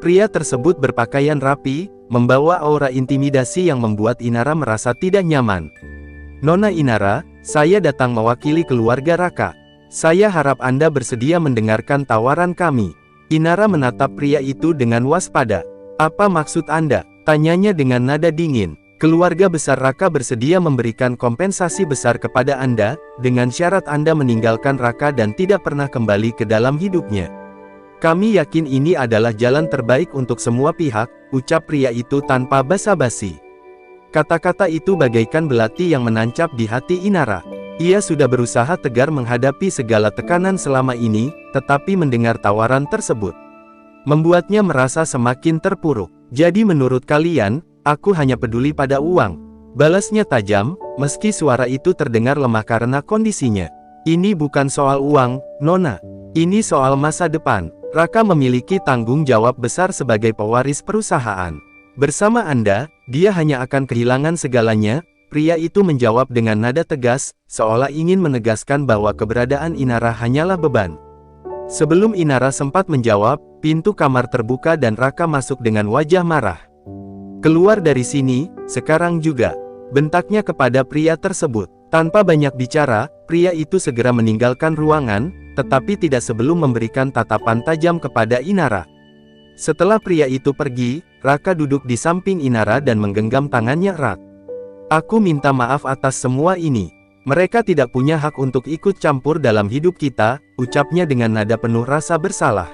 Pria tersebut berpakaian rapi, membawa aura intimidasi yang membuat Inara merasa tidak nyaman. Nona Inara, saya datang mewakili keluarga Raka. Saya harap Anda bersedia mendengarkan tawaran kami. Inara menatap pria itu dengan waspada. Apa maksud Anda? Tanyanya dengan nada dingin. Keluarga besar Raka bersedia memberikan kompensasi besar kepada Anda, dengan syarat Anda meninggalkan Raka dan tidak pernah kembali ke dalam hidupnya. Kami yakin ini adalah jalan terbaik untuk semua pihak, ucap pria itu tanpa basa-basi. Kata-kata itu bagaikan belati yang menancap di hati Inara. Ia sudah berusaha tegar menghadapi segala tekanan selama ini, tetapi mendengar tawaran tersebut membuatnya merasa semakin terpuruk. Jadi menurut kalian, aku hanya peduli pada uang, balasnya tajam, meski suara itu terdengar lemah karena kondisinya. Ini bukan soal uang, Nona. Ini soal masa depan. Raka memiliki tanggung jawab besar sebagai pewaris perusahaan. Bersama Anda, dia hanya akan kehilangan segalanya. Pria itu menjawab dengan nada tegas, seolah ingin menegaskan bahwa keberadaan Inara hanyalah beban. Sebelum Inara sempat menjawab, pintu kamar terbuka dan Raka masuk dengan wajah marah. Keluar dari sini, sekarang juga, bentaknya kepada pria tersebut. Tanpa banyak bicara, pria itu segera meninggalkan ruangan, tetapi tidak sebelum memberikan tatapan tajam kepada Inara. Setelah pria itu pergi, Raka duduk di samping Inara dan menggenggam tangannya erat. Aku minta maaf atas semua ini. Mereka tidak punya hak untuk ikut campur dalam hidup kita, ucapnya dengan nada penuh rasa bersalah.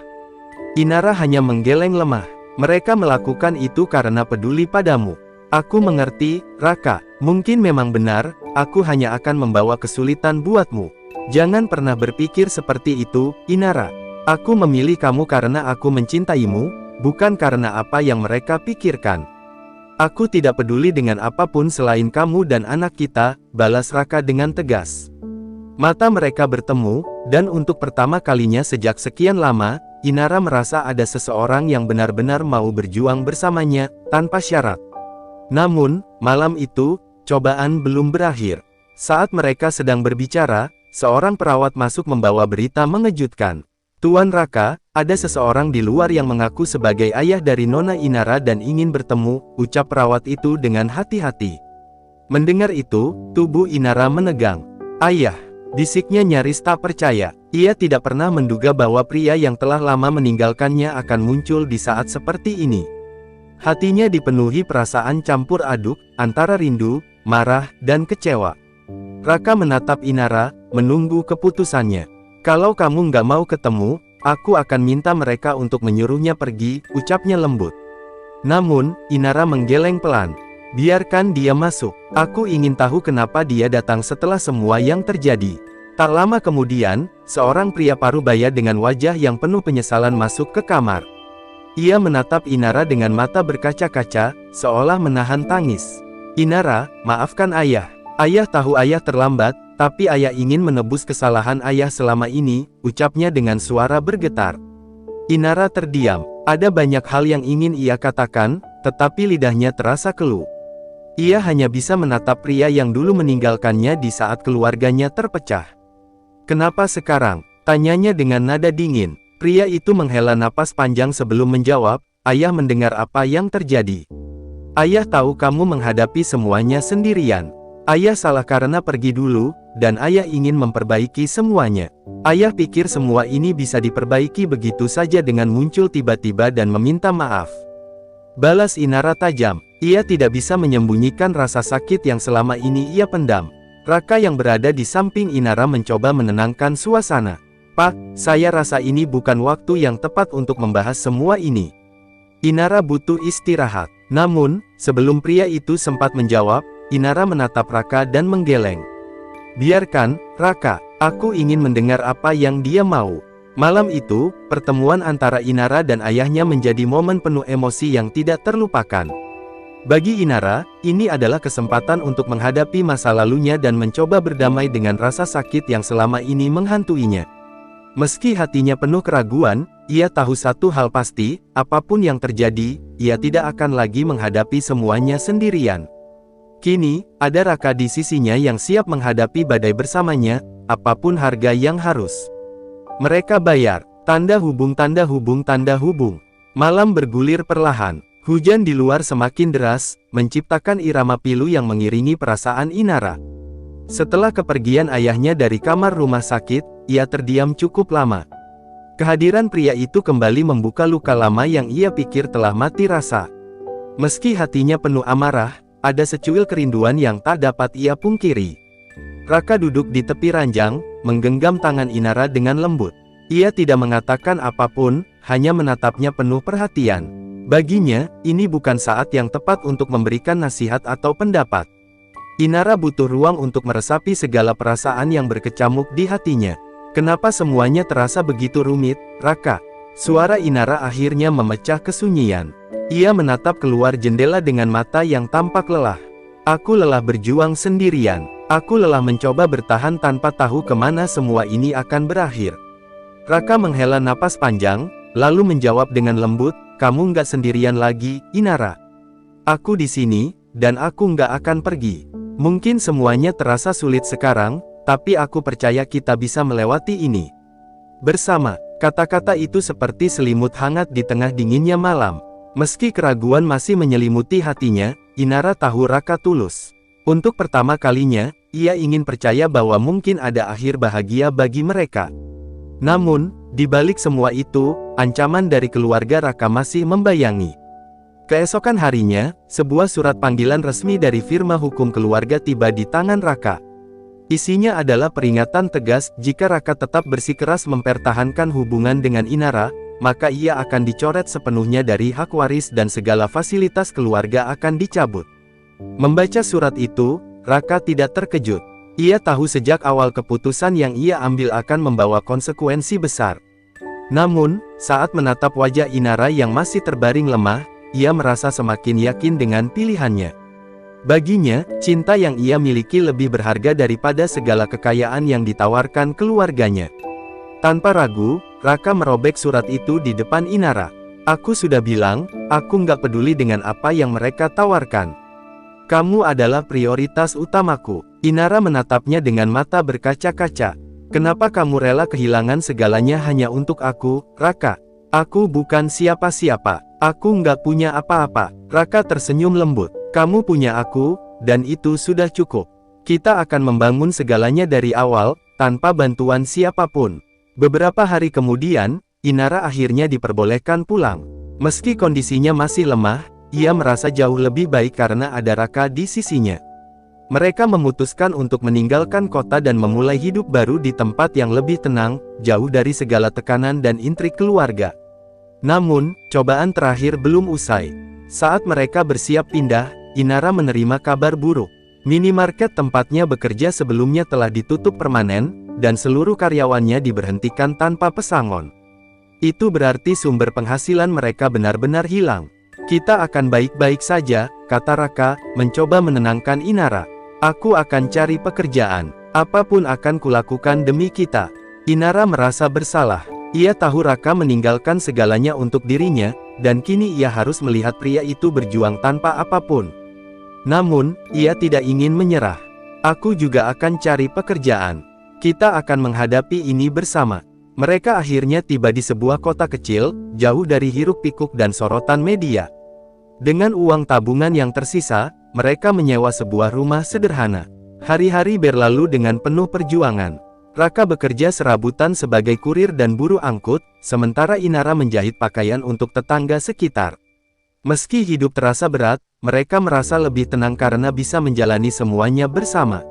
Inara hanya menggeleng lemah. Mereka melakukan itu karena peduli padamu. Aku mengerti, Raka. Mungkin memang benar, aku hanya akan membawa kesulitan buatmu. Jangan pernah berpikir seperti itu, Inara. Aku memilih kamu karena aku mencintaimu, bukan karena apa yang mereka pikirkan. Aku tidak peduli dengan apapun selain kamu dan anak kita, balas Raka dengan tegas. Mata mereka bertemu, dan untuk pertama kalinya sejak sekian lama, Inara merasa ada seseorang yang benar-benar mau berjuang bersamanya, tanpa syarat. Namun, malam itu, cobaan belum berakhir. Saat mereka sedang berbicara, seorang perawat masuk membawa berita mengejutkan. Tuan Raka, ada seseorang di luar yang mengaku sebagai ayah dari Nona Inara dan ingin bertemu, ucap perawat itu dengan hati-hati. Mendengar itu, tubuh Inara menegang. Ayah, bisiknya nyaris tak percaya. Ia tidak pernah menduga bahwa pria yang telah lama meninggalkannya akan muncul di saat seperti ini. Hatinya dipenuhi perasaan campur aduk, antara rindu, marah, dan kecewa. Raka menatap Inara, menunggu keputusannya. Kalau kamu nggak mau ketemu, aku akan minta mereka untuk menyuruhnya pergi, ucapnya lembut. Namun, Inara menggeleng pelan. Biarkan dia masuk. Aku ingin tahu kenapa dia datang setelah semua yang terjadi. Tak lama kemudian, seorang pria parubaya dengan wajah yang penuh penyesalan masuk ke kamar. Ia menatap Inara dengan mata berkaca-kaca, seolah menahan tangis. Inara, maafkan ayah. Ayah tahu ayah terlambat, tapi ayah ingin menebus kesalahan ayah selama ini, ucapnya dengan suara bergetar. Inara terdiam. Ada banyak hal yang ingin ia katakan, tetapi lidahnya terasa keluh. Ia hanya bisa menatap pria yang dulu meninggalkannya di saat keluarganya terpecah. Kenapa sekarang? Tanyanya dengan nada dingin. Pria itu menghela napas panjang sebelum menjawab, ayah mendengar apa yang terjadi. Ayah tahu kamu menghadapi semuanya sendirian. Ayah salah karena pergi dulu, dan ayah ingin memperbaiki semuanya. Ayah pikir semua ini bisa diperbaiki begitu saja dengan muncul tiba-tiba dan meminta maaf. Balas Inara tajam. Ia tidak bisa menyembunyikan rasa sakit yang selama ini ia pendam. Raka yang berada di samping Inara mencoba menenangkan suasana. Pak, saya rasa ini bukan waktu yang tepat untuk membahas semua ini. Inara butuh istirahat. Namun, sebelum pria itu sempat menjawab, Inara menatap Raka dan menggeleng. Biarkan, Raka, aku ingin mendengar apa yang dia mau. Malam itu, pertemuan antara Inara dan ayahnya menjadi momen penuh emosi yang tidak terlupakan. Bagi Inara, ini adalah kesempatan untuk menghadapi masa lalunya dan mencoba berdamai dengan rasa sakit yang selama ini menghantuinya. Meski hatinya penuh keraguan, ia tahu satu hal pasti, apapun yang terjadi, ia tidak akan lagi menghadapi semuanya sendirian. Kini, ada Raka di sisinya yang siap menghadapi badai bersamanya, apapun harga yang harus mereka bayar. Tanda hubung, tanda hubung, tanda hubung. Malam bergulir perlahan. Hujan di luar semakin deras, menciptakan irama pilu yang mengiringi perasaan Inara. Setelah kepergian ayahnya dari kamar rumah sakit, ia terdiam cukup lama. Kehadiran pria itu kembali membuka luka lama yang ia pikir telah mati rasa. Meski hatinya penuh amarah, ada secuil kerinduan yang tak dapat ia pungkiri. Raka duduk di tepi ranjang, menggenggam tangan Inara dengan lembut. Ia tidak mengatakan apapun, hanya menatapnya penuh perhatian. Baginya, ini bukan saat yang tepat untuk memberikan nasihat atau pendapat. Inara butuh ruang untuk meresapi segala perasaan yang berkecamuk di hatinya. Kenapa semuanya terasa begitu rumit, Raka? Suara Inara akhirnya memecah kesunyian. Ia menatap keluar jendela dengan mata yang tampak lelah. Aku lelah berjuang sendirian. Aku lelah mencoba bertahan tanpa tahu kemana semua ini akan berakhir. Raka menghela napas panjang, lalu menjawab dengan lembut, kamu nggak sendirian lagi, Inara. Aku di sini, dan aku nggak akan pergi. Mungkin semuanya terasa sulit sekarang, tapi aku percaya kita bisa melewati ini bersama. Kata-kata itu seperti selimut hangat di tengah dinginnya malam. Meski keraguan masih menyelimuti hatinya, Inara tahu Raka tulus. Untuk pertama kalinya, ia ingin percaya bahwa mungkin ada akhir bahagia bagi mereka. Namun, di balik semua itu, ancaman dari keluarga Raka masih membayangi. Keesokan harinya, sebuah surat panggilan resmi dari firma hukum keluarga tiba di tangan Raka. Isinya adalah peringatan tegas, jika Raka tetap bersikeras mempertahankan hubungan dengan Inara, maka ia akan dicoret sepenuhnya dari hak waris dan segala fasilitas keluarga akan dicabut. Membaca surat itu, Raka tidak terkejut. Ia tahu sejak awal keputusan yang ia ambil akan membawa konsekuensi besar. Namun, saat menatap wajah Inara yang masih terbaring lemah, ia merasa semakin yakin dengan pilihannya. Baginya, cinta yang ia miliki lebih berharga daripada segala kekayaan yang ditawarkan keluarganya. Tanpa ragu, Raka merobek surat itu di depan Inara. Aku sudah bilang, aku nggak peduli dengan apa yang mereka tawarkan. Kamu adalah prioritas utamaku. Inara menatapnya dengan mata berkaca-kaca. Kenapa kamu rela kehilangan segalanya hanya untuk aku, Raka? Aku bukan siapa-siapa. Aku nggak punya apa-apa. Raka tersenyum lembut. Kamu punya aku, dan itu sudah cukup. Kita akan membangun segalanya dari awal, tanpa bantuan siapapun. Beberapa hari kemudian, Inara akhirnya diperbolehkan pulang. Meski kondisinya masih lemah, ia merasa jauh lebih baik karena ada Raka di sisinya. Mereka memutuskan untuk meninggalkan kota dan memulai hidup baru di tempat yang lebih tenang, jauh dari segala tekanan dan intrik keluarga. Namun, cobaan terakhir belum usai. Saat mereka bersiap pindah, Inara menerima kabar buruk. Minimarket tempatnya bekerja sebelumnya telah ditutup permanen, dan seluruh karyawannya diberhentikan tanpa pesangon. Itu berarti sumber penghasilan mereka benar-benar hilang. Kita akan baik-baik saja, kata Raka, mencoba menenangkan Inara. Aku akan cari pekerjaan. Apapun akan kulakukan demi kita. Inara merasa bersalah. Ia tahu Raka meninggalkan segalanya untuk dirinya, dan kini ia harus melihat pria itu berjuang tanpa apapun. Namun, ia tidak ingin menyerah. Aku juga akan cari pekerjaan. Kita akan menghadapi ini bersama. Mereka akhirnya tiba di sebuah kota kecil, jauh dari hiruk-pikuk dan sorotan media. Dengan uang tabungan yang tersisa, mereka menyewa sebuah rumah sederhana. Hari-hari berlalu dengan penuh perjuangan. Raka bekerja serabutan sebagai kurir dan buruh angkut, sementara Inara menjahit pakaian untuk tetangga sekitar. Meski hidup terasa berat, mereka merasa lebih tenang karena bisa menjalani semuanya bersama.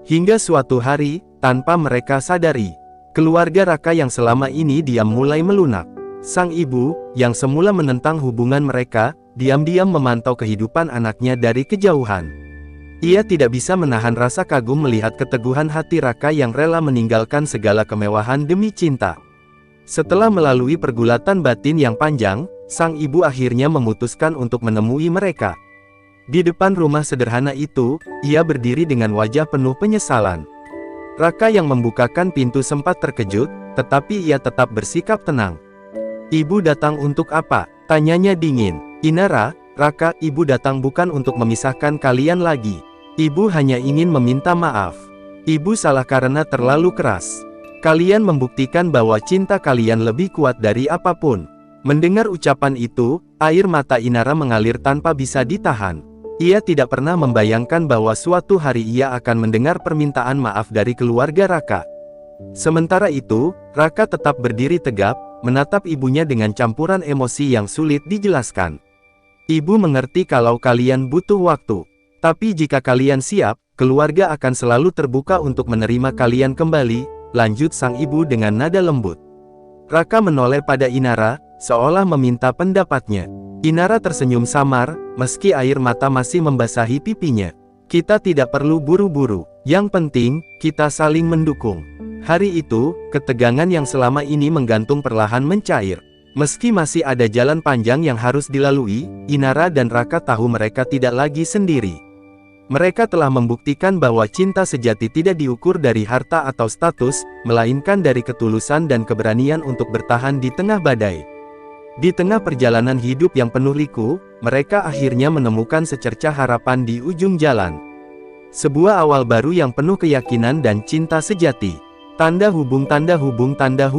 Hingga suatu hari, tanpa mereka sadari, keluarga Raka yang selama ini diam mulai melunak. Sang ibu, yang semula menentang hubungan mereka, diam-diam memantau kehidupan anaknya dari kejauhan. Ia tidak bisa menahan rasa kagum melihat keteguhan hati Raka yang rela meninggalkan segala kemewahan demi cinta. Setelah melalui pergulatan batin yang panjang, sang ibu akhirnya memutuskan untuk menemui mereka. Di depan rumah sederhana itu, ia berdiri dengan wajah penuh penyesalan. Raka yang membukakan pintu sempat terkejut, tetapi ia tetap bersikap tenang. "Ibu datang untuk apa?" tanyanya dingin. "Inara, Raka, ibu datang bukan untuk memisahkan kalian lagi. Ibu hanya ingin meminta maaf. Ibu salah karena terlalu keras. Kalian membuktikan bahwa cinta kalian lebih kuat dari apapun." Mendengar ucapan itu, air mata Inara mengalir tanpa bisa ditahan. Ia tidak pernah membayangkan bahwa suatu hari ia akan mendengar permintaan maaf dari keluarga Raka. Sementara itu, Raka tetap berdiri tegap, menatap ibunya dengan campuran emosi yang sulit dijelaskan. "Ibu mengerti kalau kalian butuh waktu. Tapi jika kalian siap, keluarga akan selalu terbuka untuk menerima kalian kembali," lanjut sang ibu dengan nada lembut. Raka menoleh pada Inara, seolah meminta pendapatnya. Inara tersenyum samar, meski air mata masih membasahi pipinya. "Kita tidak perlu buru-buru. Yang penting, kita saling mendukung." Hari itu, ketegangan yang selama ini menggantung perlahan mencair. Meski masih ada jalan panjang yang harus dilalui, Inara dan Raka tahu mereka tidak lagi sendiri. Mereka telah membuktikan bahwa cinta sejati tidak diukur dari harta atau status, melainkan dari ketulusan dan keberanian untuk bertahan di tengah badai. Di tengah perjalanan hidup yang penuh liku, mereka akhirnya menemukan secercah harapan di ujung jalan. Sebuah awal baru yang penuh keyakinan dan cinta sejati. Tanda hubung, tanda hubung, tanda hubung.